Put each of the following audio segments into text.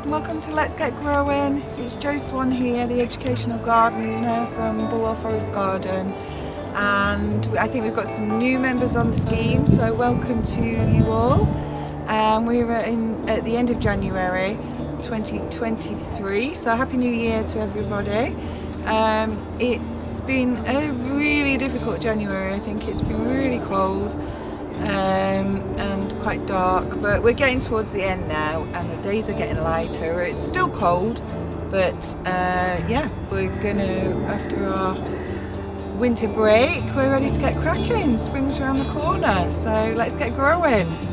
Welcome to Let's Get Growing. It's Jo Swan here, the educational gardener from Bulwell Forest Garden, and I think we've got some new members on the scheme, so welcome to you all. We're at the end of January 2023, so Happy New Year to everybody. It's been a really difficult January. I think it's been really cold and quite dark, but we're getting towards the end now and the days are getting lighter. It's still cold, but yeah, we're gonna, after our winter break, we're ready to get cracking. Spring's around the corner, so let's get growing.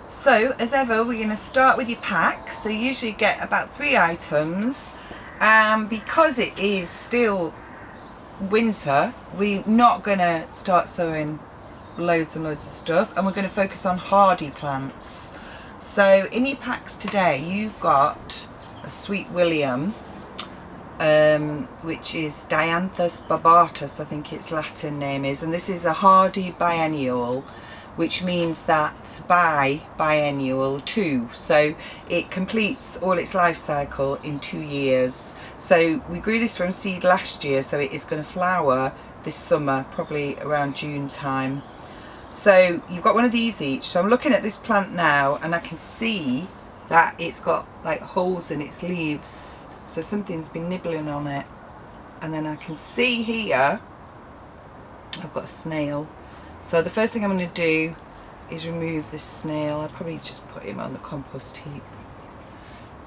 So as ever, we're going to start with your pack. So you usually get about 3 items, and because it is still winter, we're not going to start sowing loads and loads of stuff, and we're going to focus on hardy plants. So in your packs today you've got a Sweet William, which is Dianthus barbatus, I think its Latin name is, and this is a hardy biennial, which means that biennial 2, so it completes all its life cycle in 2 years. So we grew this from seed last year, so it is going to flower this summer, probably around June time. So you've got one of these each. So I'm looking at this plant now and I can see that it's got like holes in its leaves, so something's been nibbling on it. And then I can see here I've got a snail. So the first thing I'm going to do is remove this snail. I'll probably just put him on the compost heap,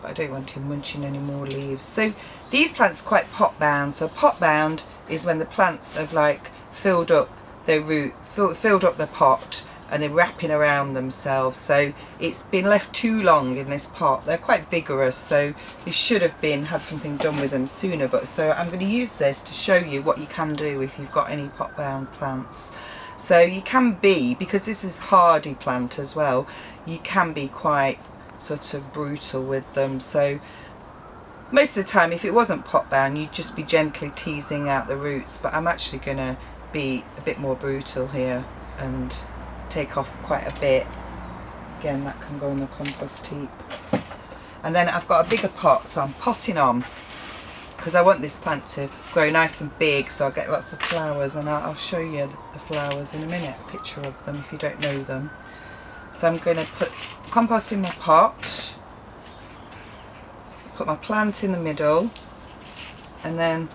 but I don't want him munching any more leaves. So these plants are quite pot bound. So pot bound is when the plants have like filled up their root, filled up the pot, and they're wrapping around themselves. So it's been left too long in this pot. They're quite vigorous, so they should have had something done with them sooner. But so I'm going to use this to show you what you can do if you've got any pot bound plants. So you can be, because this is hardy plant as well, you can be quite sort of brutal with them. So most of the time, if it wasn't pot bound, you'd just be gently teasing out the roots, but I'm actually going to be a bit more brutal here and take off quite a bit. Again, that can go in the compost heap. And then I've got a bigger pot, so I'm potting on, because I want this plant to grow nice and big, so I'll get lots of flowers, and I'll show you the flowers in a minute, a picture of them if you don't know them. So I'm going to put compost in my pot, put my plant in the middle, and then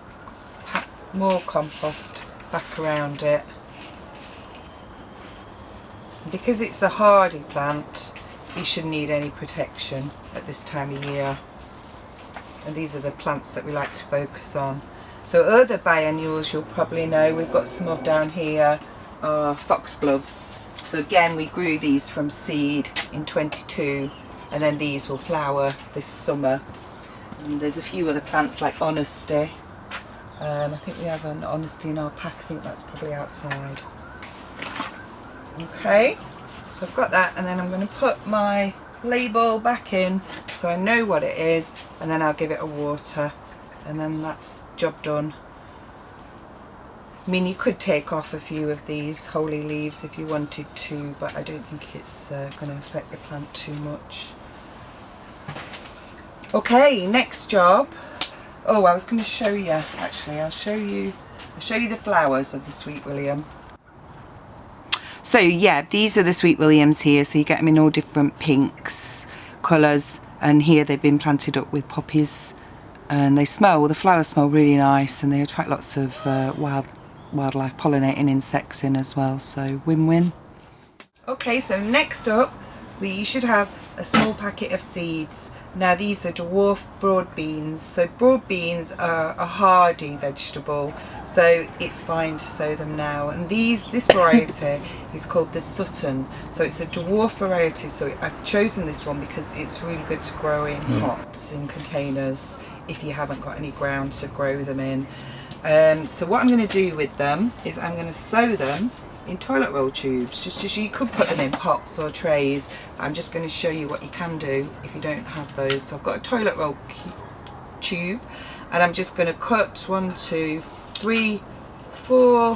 pack more compost back around it. And because it's a hardy plant, you shouldn't need any protection at this time of year. And these are the plants that we like to focus on. So other biennials you'll probably know, we've got some of down here, are foxgloves. So again, we grew these from seed in 22, and then these will flower this summer. And there's a few other plants like honesty. I think we have an honesty in our pack. I think that's probably outside. Okay, so I've got that, and then I'm going to put my label back in so I know what it is, and then I'll give it a water, and then that's job done. I mean, you could take off a few of these holy leaves if you wanted to, but I don't think it's going to affect the plant too much. Okay, next job. Oh, I was going to show you, actually I'll show you the flowers of the Sweet William. So yeah, these are the Sweet Williams here, so you get them in all different pinks, colours, and here they've been planted up with poppies, and the flowers smell really nice, and they attract lots of wildlife pollinating insects in as well, so win-win. Okay, so next up we should have a small packet of seeds. Now these are dwarf broad beans. So broad beans are a hardy vegetable, so it's fine to sow them now. And this variety is called the Sutton. So it's a dwarf variety. So I've chosen this one because it's really good to grow in pots, in containers, if you haven't got any ground to grow them in. So what I'm going to do with them is I'm going to sow them in toilet roll tubes, just as you could put them in pots or trays. I'm just going to show you what you can do if you don't have those. So I've got a toilet roll tube, and I'm just going to cut 1, 2, 3, 4,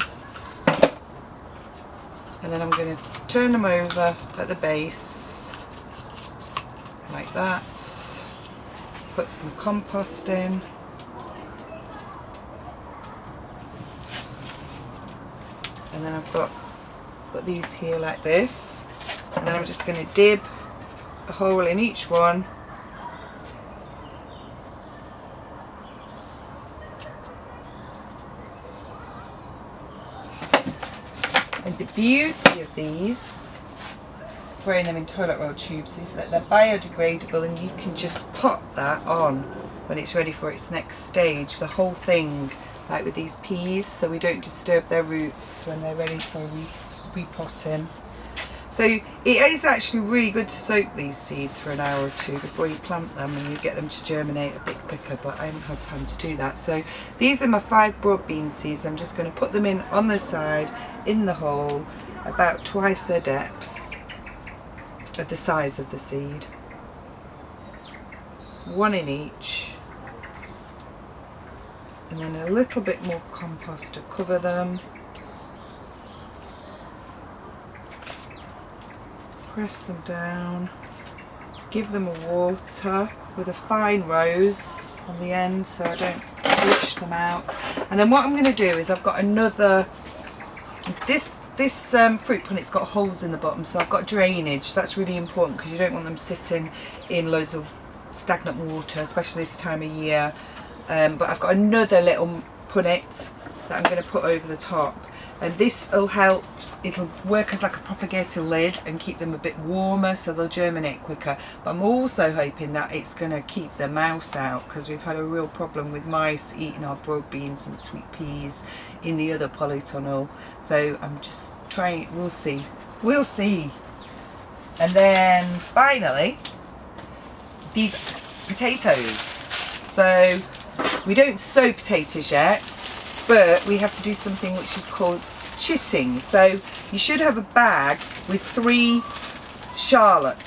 and then I'm going to turn them over at the base like that. Put some compost in. And then I've got these here like this, and then I'm just going to dib a hole in each one, and the beauty of these, growing them in toilet roll tubes, is that they're biodegradable, and you can just pop that on when it's ready for its next stage, the whole thing, like with these peas, so we don't disturb their roots when they're ready for repotting. So it is actually really good to soak these seeds for an hour or two before you plant them, and you get them to germinate a bit quicker, but I haven't had time to do that. So these are my 5 broad bean seeds. I'm just going to put them in on the side in the hole, about twice their depth of the size of the seed, 1 in each. And then a little bit more compost to cover them. Press them down. Give them a water with a fine rose on the end so I don't push them out. And then what I'm going to do is I've got another, this fruit punnet's got holes in the bottom, so I've got drainage. So that's really important because you don't want them sitting in loads of stagnant water, especially this time of year. But I've got another little punnet that I'm going to put over the top, and this will help, it'll work as like a propagator lid and keep them a bit warmer so they'll germinate quicker. But I'm also hoping that it's going to keep the mouse out, because we've had a real problem with mice eating our broad beans and sweet peas in the other polytunnel. So I'm just trying, we'll see. And then finally, these potatoes. So we don't sow potatoes yet, but we have to do something which is called chitting. So you should have a bag with 3 Charlotte,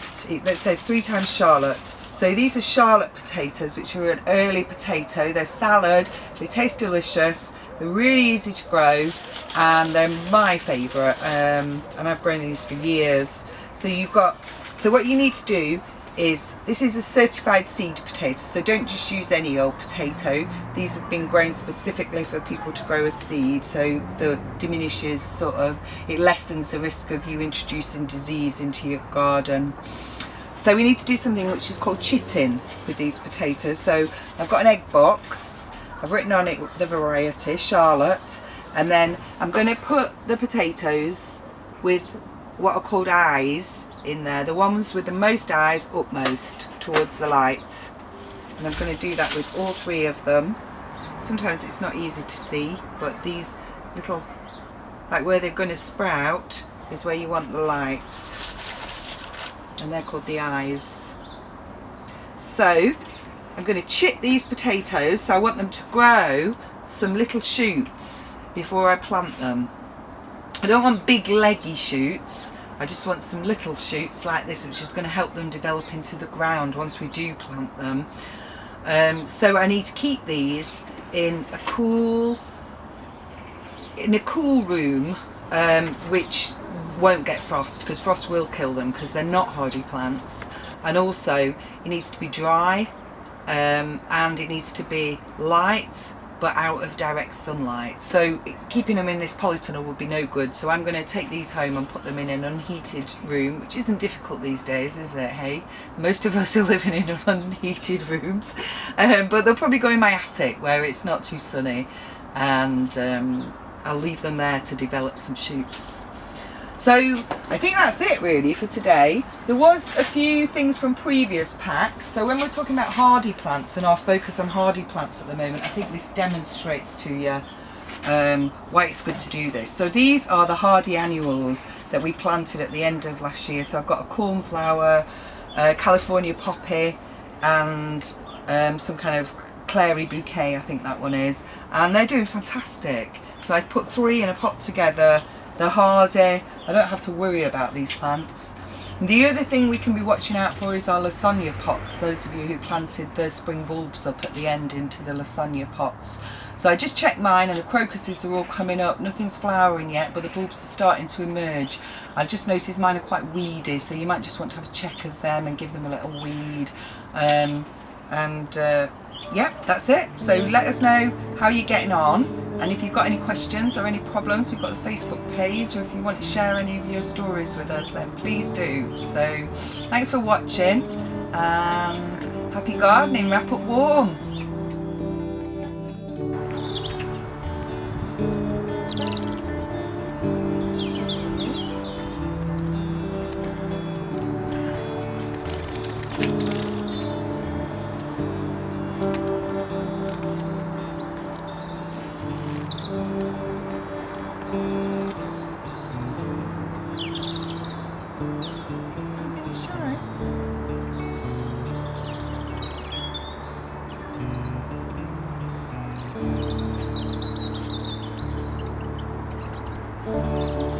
that says 3 times Charlotte. So these are Charlotte potatoes, which are an early potato. They're salad, they taste delicious, they're really easy to grow, and they're my favourite, and I've grown these for years. So what you need to do is, this is a certified seed potato, so don't just use any old potato. These have been grown specifically for people to grow as seed, so that diminishes it lessens the risk of you introducing disease into your garden. So we need to do something which is called chitting with these potatoes. So I've got an egg box, I've written on it the variety, Charlotte, and then I'm going to put the potatoes with what are called eyes in there, the ones with the most eyes upmost towards the light, and I'm going to do that with all 3 of them. Sometimes it's not easy to see, but these little, like where they're going to sprout, is where you want the light, and they're called the eyes. So I'm going to chit these potatoes, so I want them to grow some little shoots before I plant them. I don't want big leggy shoots, I just want some little shoots like this, which is going to help them develop into the ground once we do plant them. So I need to keep these in a cool room, which won't get frost, because frost will kill them because they're not hardy plants. And also it needs to be dry, and it needs to be light but out of direct sunlight. So keeping them in this polytunnel would be no good. So I'm going to take these home and put them in an unheated room, which isn't difficult these days, is it? Hey, most of us are living in unheated rooms, but they'll probably go in my attic where it's not too sunny, and I'll leave them there to develop some shoots. So I think that's it really for today. There was a few things from previous packs. So when we're talking about hardy plants and our focus on hardy plants at the moment, I think this demonstrates to you why it's good to do this. So these are the hardy annuals that we planted at the end of last year. So I've got a cornflower, California poppy, and some kind of clary bouquet, I think that one is, and they're doing fantastic. So I put 3 in a pot together. They're hardy. I don't have to worry about these plants. And the other thing we can be watching out for is our lasagna pots, those of you who planted the spring bulbs up at the end into the lasagna pots. So I just checked mine, and the crocuses are all coming up. Nothing's flowering yet, but the bulbs are starting to emerge. I just noticed mine are quite weedy, so you might just want to have a check of them and give them a little weed. Yeah, that's it. So let us know how you're getting on, and if you've got any questions or any problems, we've got the Facebook page, or if you want to share any of your stories with us, then please do. So thanks for watching, and happy gardening. Wrap up warm. Sure.